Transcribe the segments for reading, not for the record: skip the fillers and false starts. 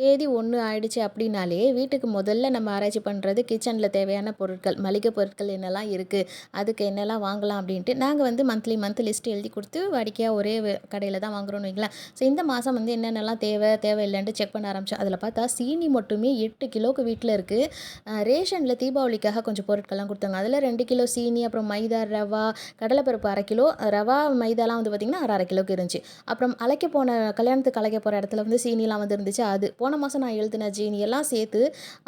தேதி 1 ஆயிடுச்சு அப்படின்னாலே, வீட்டுக்கு முதல்ல நம்ம ஆராய்ச்சி பண்ணுறது கிச்சனில தேவையான பொருட்கள், மளிகை பொருட்கள் என்னலாம் இருக்குது, அதுக்கு என்னலாம் வாங்கலாம் அப்படின்ட்டு, நாங்கள் வந்து மந்த் லிஸ்ட் எழுதி கொடுத்து வாடிக்கையாக ஒரே கடையில் தான் வாங்குறோம்னு வைங்களேன். ஸோ இந்த மாதம் வந்து என்னென்னலாம் தேவையில்லைன்ட்டு செக் பண்ண ஆரம்பித்தோம். அதில் பார்த்தா சீனி மட்டுமே 8 கிலோவுக்கு வீட்டில் இருக்குது. ரேஷனில் தீபாவளிக்காக கொஞ்சம் பொருட்கள்லாம் கொடுத்தாங்க. அதில் 2 கிலோ சீனி, அப்புறம் மைதா, ரவா, கடலைப்பருப்பு 1/2 கிலோ, ரவா மைதாலாம் வந்து பார்த்திங்கன்னா 1/2 கிலோக்கு இருந்துச்சு. அப்புறம் கல்யாணத்துக்கு அழைக்க போகிற இடத்துல வந்து சீனிலாம் வந்து இருந்துச்சு. அது போன மாதம் நான் எழுதின சீனி எல்லாம் சேர்த்து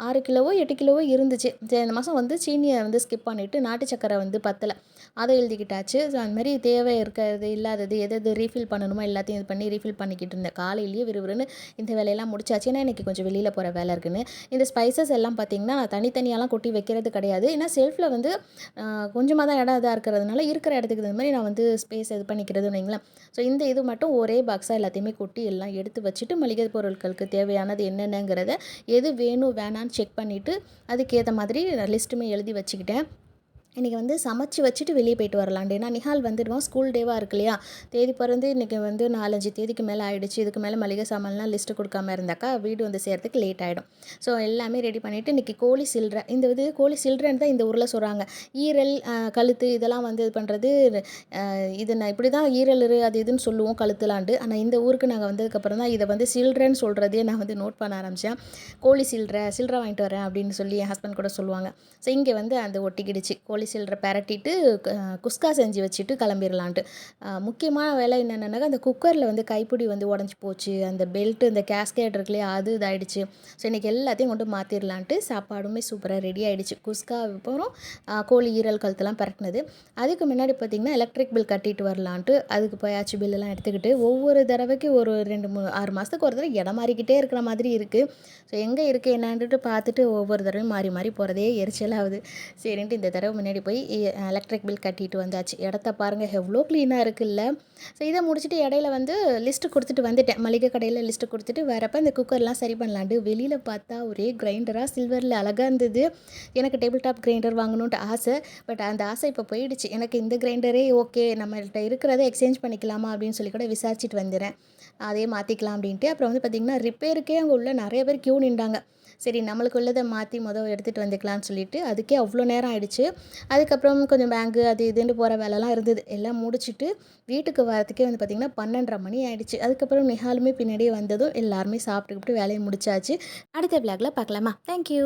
6 கிலோவோ 8 கிலோவோ இருந்துச்சு. சரி இந்த மாதம் வந்து சீனியை வந்து ஸ்கிப் பண்ணிவிட்டு நாட்டு சக்கரை வந்து பத்தலை, அதை எழுதிக்கிட்டாச்சு. ஸோ அந்த மாதிரி தேவை இருக்கிறது இல்லாதது எது ரீஃபில் பண்ணணுமோ எல்லாத்தையும் இது பண்ணி ரீஃபில் பண்ணிக்கிட்டு இருந்தேன். காலையிலேயே விறுவிறுன்னு இந்த வேலையெல்லாம் முடிச்சாச்சு. ஏன்னா இன்றைக்கி கொஞ்சம் வெளியில் போகிற வேலை இருக்குன்னு. இந்த ஸ்பைசஸ் எல்லாம் பார்த்திங்கன்னா நான் தனித்தனியாலாம் கொட்டி வைக்கிறது கிடையாது. ஏன்னா செல்ஃபில் வந்து கொஞ்சமாக தான் இடம் இதாக இருக்கிறதுனால இருக்கிற இடத்துக்கு இந்த மாதிரி நான் வந்து ஸ்பேஸ் இது பண்ணிக்கிறதுன்னு வைங்களேன். ஸோ இந்த இது மட்டும் ஒரே பாக்ஸாக எல்லாத்தையுமே கொட்டி எல்லாம் எடுத்து வச்சுட்டு மளிகை பொருட்களுக்கு தேவையானது என்னென்னங்கிறத எது வேணும் வேணான்னு செக் பண்ணிவிட்டு அதுக்கேற்ற மாதிரி லிஸ்ட்டுமே எழுதி வச்சுக்கிட்டேன். இன்றைக்கி வந்து சமைச்சு வச்சுட்டு வெளியே போயிட்டு வரலான்ட்டு. ஏன்னா நிஹால் வந்துடுவான், ஸ்கூல் டேவாக இருக்கு இல்லையா. தேதி பிறந்து இன்றைக்கி வந்து 4-5 தேதிக்கு மேலே ஆகிடுச்சு. இதுக்கு மேலே மளிகை சாமான்லாம் லிஸ்ட்டு கொடுக்காம இருந்தாக்கா வீடு வந்து சேர்றதுக்கு லேட் ஆகிடும். ஸோ எல்லாமே ரெடி பண்ணிவிட்டு இன்றைக்கி கோழி சில்லறை, இந்த இது கோழி சில்லறைன்னு தான் இந்த ஊரில் சொல்கிறாங்க. ஈரல், கழுத்து இதெல்லாம் வந்து இது பண்ணுறது, இது நான் இப்படி தான் ஈரல் அது இதுன்னு சொல்லுவோம் கழுத்துலான்ட்டு. ஆனால் இந்த ஊருக்கு நாங்கள் வந்ததுக்கப்புறம் தான் இதை வந்து சில்லறைன்னு சொல்கிறதே நான் வந்து நோட் பண்ண ஆரம்பித்தேன். கோழி சில்லறை வாங்கிட்டு வரேன் அப்படின்னு சொல்லி என் ஹஸ்பண்ட் கூட சொல்லுவாங்க. ஸோ இங்கே வந்து அந்த ஒட்டிக்கிடுச்சு. கோழி சில்லறை பெரட்டிட்டு குஸ்கா செஞ்சு வச்சுட்டு கிளம்பிடலான்ட்டு. முக்கியமான வேலை என்னென்னாக்கா அந்த குக்கரில் வந்து கைப்பிடி வந்து உடஞ்சி போச்சு. அந்த பெல்ட்டு இந்த கேஸ்கேட் இருக்கு இல்லையா, அது இதாகிடுச்சு. ஸோ இன்றைக்கி எல்லாத்தையும் கொண்டு மாற்றிடலான்ட்டு சாப்பாடுமே சூப்பராக ரெடி ஆகிடுச்சு. குஸ்கா அப்புறம் கோழி ஈரல் கழுத்தெல்லாம் பெரட்டினது. அதுக்கு முன்னாடி பார்த்திங்கன்னா எலக்ட்ரிக் பில் கட்டிட்டு வரலான்ட்டு அதுக்கு போயாச்சு. பில்லெல்லாம் எடுத்துக்கிட்டு ஒவ்வொரு தடவைக்கு ஒரு 6 மாதத்துக்கு ஒரு தடவை இடம் மாறிக்கிட்டே இருக்கிற மாதிரி இருக்குது. ஸோ எங்கே இருக்குது என்னான்ட்டு பார்த்துட்டு ஒவ்வொரு தடவையும் மாறி மாறி போகிறதே எரிச்சலாகுது. சரின்ட்டு இந்த தடவை முன்னாடி போய் எலக்ட்ரிக் பில் கட்டிட்டு வந்தாச்சு. இடத்த பாருங்கள் எவ்வளோ க்ளீனாக இருக்குல்ல. ஸோ இதை முடிச்சுட்டு இடையில வந்து லிஸ்ட்டு கொடுத்துட்டு வந்துட்டேன். மளிகை கடையில் லிஸ்ட்டு கொடுத்துட்டு வரப்போ இந்த குக்கர்லாம் சரி பண்ணலான்ட்டு வெளியில் பார்த்தா ஒரே கிரைண்டராக சில்வரில் அழகாக இருந்தது. எனக்கு டேபிள் டாப் கிரைண்டர் வாங்கணுன்ட்டு ஆசை. பட் அந்த ஆசை இப்போ போயிடுச்சு. எனக்கு இந்த கிரைண்டரே ஓகே, நம்மள்கிட்ட இருக்கிறத எக்ஸ்சேஞ்ச் பண்ணிக்கலாமா அப்படின்னு சொல்லி கூட விசாரிச்சுட்டு வந்துடுறேன். அதே மாற்றிக்கலாம் அப்படின்ட்டு. அப்புறம் வந்து பார்த்திங்கன்னா ரிப்பேருக்கே அங்கே உள்ள நிறைய பேர் க்யூ நின்றாங்க. சரி நம்மளுக்கு உள்ளதை மாற்றி எடுத்துகிட்டு வந்துக்கலான்னு சொல்லிட்டு அதுக்கே அவ்வளோ நேரம் ஆயிடுச்சு. அதுக்கப்புறம் கொஞ்சம் பேங்கு அது இதுன்னு போகிற வேலைலாம் இருந்தது. எல்லாம் முடிச்சுட்டு வீட்டுக்கு வரத்துக்கே வந்து பார்த்திங்கன்னா 12:30 மணி ஆயிடுச்சு. அதுக்கப்புறம் நிஹாலுமே பின்னாடியே வந்ததும் எல்லாருமே சாப்பிட்டுக்கிட்டு வேலையை முடிச்சாச்சு. அடுத்த விளாகில் பார்க்கலாமா? தேங்க்யூ.